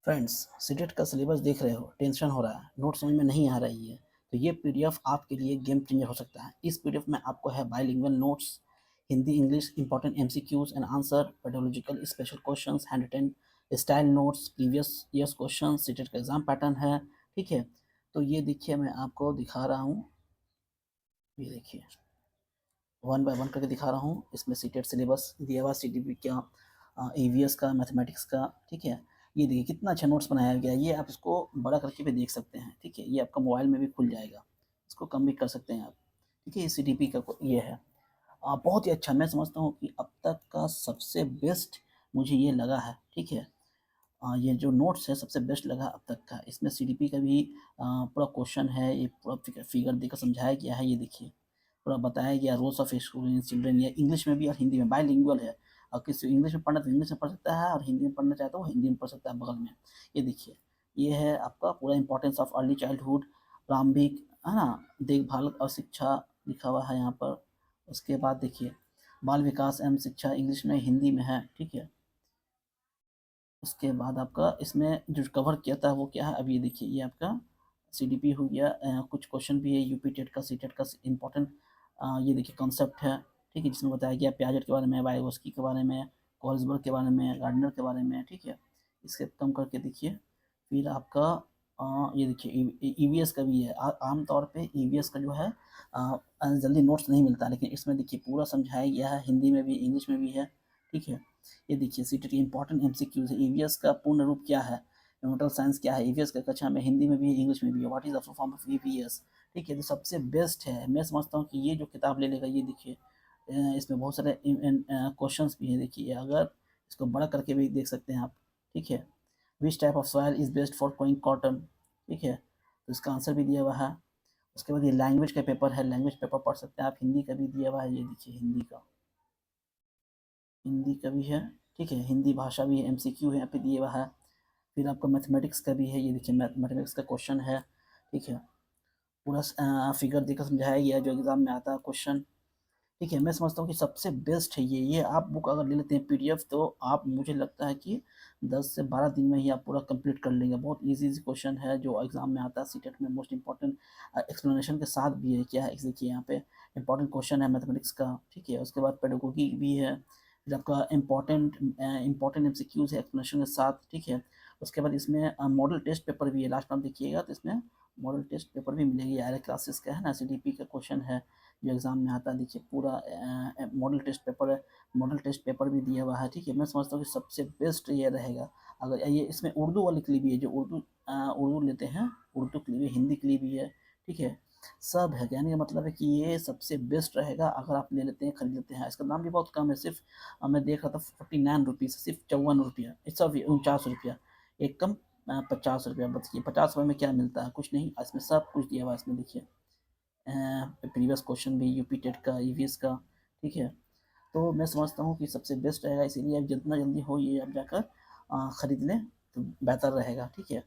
Friends, CTET का syllabus देख रहे हो, टेंशन हो रहा है, नोट समझ में नहीं आ रही है, तो ये पीडीएफ आपके लिए गेम चेंजर हो सकता है। इस पीडीएफ में आपको है bilingual notes, Hindi English important MCQs and answer, pedological special questions, hand written style notes, previous years question, CTET का एग्जाम पैटर्न है। ठीक है, तो ये देखिए मैं आपको दिखा रहा हूँ, ये देखिए वन बाय वन करके दिखा रहा हूँ। इसमें सीटेट सिलेबस दिया हुआ, सीटीपी का, ईवीएस का, मैथमेटिक्स का। ठीक है, ये देखिए कितना अच्छा नोट्स बनाया गया है। ये आप इसको बड़ा करके भी देख सकते हैं। ठीक है, ये आपका मोबाइल में भी खुल जाएगा, इसको कम भी कर सकते हैं आप। ठीक है, ये सीटीपी का ये है। बहुत ही अच्छा, मैं समझता हूँ कि अब तक का सबसे बेस्ट मुझे ये लगा है। ठीक है, ये जो नोट्स है सबसे बेस्ट लगा अब तक का। इसमें सीडीपी का भी पूरा क्वेश्चन है, ये पूरा फिगर देकर समझाया गया है। ये देखिए पूरा बताया गया, roles of school in children, ये इंग्लिश में भी और हिंदी में, बाइलिंगुअल है। और किसी इंग्लिश में पढ़ना तो इंग्लिश में पढ़ सकता है, और हिंदी में पढ़ना चाहता है वो हिंदी में पढ़ सकता है बगल में। ये देखिए, ये है आपका पूरा इंपॉर्टेंस ऑफ अर्ली चाइल्डहुड, प्रारंभिक, है ना, देखभाल और शिक्षा लिखा हुआ है यहाँ पर। उसके बाद देखिए बाल विकास एवं शिक्षा, इंग्लिश में हिंदी में है। ठीक है, उसके बाद आपका इसमें जो कवर किया था वो क्या है, अब ये देखिए, ये आपका सीडीपी हो गया। कुछ क्वेश्चन भी है यूपी टेट का, सी टेट का इम्पोर्टेंट। ये देखिए कॉन्सेप्ट है। ठीक है, जिसमें बताया गया पियाजेट के बारे में, वाइगोस्की के बारे में, कोल्सबर्ग के बारे में, गार्डनर के बारे में। ठीक है, इसके कम करके देखिए। फिर आपका ये देखिए ईवीएस का भी है। आमतौर पे ईवीएस का जो है जल्दी नोट्स नहीं मिलता, लेकिन इसमें देखिए पूरा समझाया गया है, हिंदी में भी इंग्लिश में भी है। ठीक है, ये देखिए सीटेट इंपॉर्टेंट एमसीक्यूज है। ईवीएस का पूर्ण रूप क्या है, एनवायरमेंटल साइंस क्या है, ईवीएस का कक्षा में हिंदी में भी है इंग्लिश में भी है, what is the full form of EVS. ठीक है, तो सबसे बेस्ट है। मैं समझता हूँ कि ये जो किताब ले लेगा, ये देखिए इसमें बहुत सारे क्वेश्चंस भी हैं। देखिए अगर इसको बड़ा करके भी देख सकते हैं आप। ठीक है, which type of soil is best for growing cotton. ठीक है, तो इसका आंसर भी दिया हुआ है। उसके बाद ये लैंग्वेज का पेपर है, लैंग्वेज पेपर पढ़ सकते हैं आप, हिंदी का भी दिया हुआ है। ये देखिए हिंदी का भी है। ठीक है, हिंदी भाषा भी है, एमसीक्यू है यहाँ पे दिया हुआ है। फिर आपका मैथमेटिक्स का भी है, ये देखिए मैथमेटिक्स का क्वेश्चन है। ठीक है, पूरा फिगर देकर समझाया गया है जो एग्जाम में आता है क्वेश्चन। ठीक है, मैं समझता हूँ कि सबसे बेस्ट है ये आप बुक अगर ले लेते हैं पीडीएफ, तो आप, मुझे लगता है कि 10 से 12 दिन में ही आप पूरा कंप्लीट कर लेंगे। बहुत इजी क्वेश्चन है जो एग्जाम में आता है सीटेट में, मोस्ट इंपॉर्टेंट एक्सप्लेनेशन के साथ भी है। क्या है, देखिए यहाँ पे इंपॉर्टेंट क्वेश्चन है मैथमेटिक्स का। ठीक है, उसके बाद पेडागोगी भी है। फिर आपका इंपॉर्टेंट एमसीक्यूज है एक्सप्लेनेशन के साथ। ठीक है, उसके बाद इसमें मॉडल टेस्ट पेपर भी है। लास्ट में आप देखिएगा तो इसमें मॉडल टेस्ट पेपर भी मिलेगी, आर क्लासेस का है ना, सीडीपी का क्वेश्चन है जो एग्ज़ाम में आता है। देखिए पूरा मॉडल टेस्ट पेपर है, मॉडल टेस्ट पेपर भी दिया हुआ है। ठीक है, मैं समझता हूँ कि सबसे बेस्ट ये रहेगा। अगर ये इसमें उर्दू वाली के लिए भी है, जो उर्दू लेते हैं, उर्दू के लिए भी, हिंदी के लिए भी है। ठीक है, सब है, कहने का मतलब है कि ये सबसे बेस्ट रहेगा अगर आप ले लेते हैं, खरीद लेते हैं। इसका दाम भी बहुत कम है, सिर्फ मैं देख रहा था 49 रुपीज़, सिर्फ 54 रुपया, सॉरी 49 रुपया। एक कम 50 रुपया। बताइए 50 रुपये में क्या मिलता है, कुछ नहीं। इसमें सब कुछ दिया हुआ है, इसमें देखिए प्रीवियस क्वेश्चन भी, यूपी टेट का, ईवीएस का। ठीक है, तो मैं समझता हूँ कि सबसे बेस्ट रहेगा, इसीलिए आप जितना जल्दी हो ये आप जाकर खरीद लें तो बेहतर रहेगा। ठीक है।